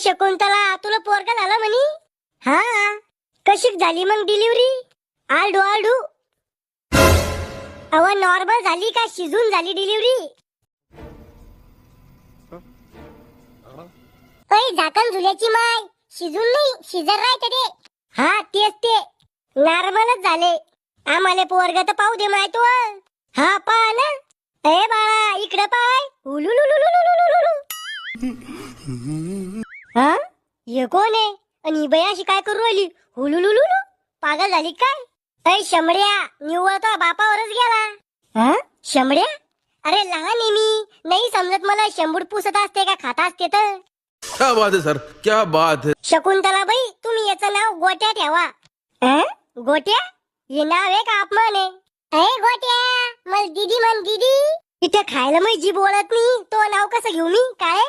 शकुंतला तुला पोरगा झाला म्हणी? हा. कशी झाली मग डिलिव्हरी? आलडू आलडू. अव नॉर्मल झाली का शिजून झाली डिलिव्हरी? ऐ झाकण झुल्याची माय, शिजून नाही शिजर राहते ते. हा तेच ते नॉर्मलच झाले. आम्हाला पोरगा तर पाहू दे माय तू. हा पहा ना. ए बाळा इकडे पाय. हा ये कोण आहे? आणि ही बाई अशी काय करू राहिली? हुलुलुलु. पागल झाली काय? ऐ शंभड्या निव्वळ तो बापावरच गेला. हा शंभड्या? अरे लहान आहे मी, नाही समजत मला शंभूड पुसत असते का खात असते तर. क्या बात है सर, क्या बात है. शकुंतला बाई तुम्ही याचं नाव गोट्या ठेवा. गोट्या? हे नाव आहे का अपमान आहे? अरे गोट्या मला दीदी म्हण दीदी. इथे खायला मी जीभ ओळत नाही, तो नाव कसं घेऊ मी काय?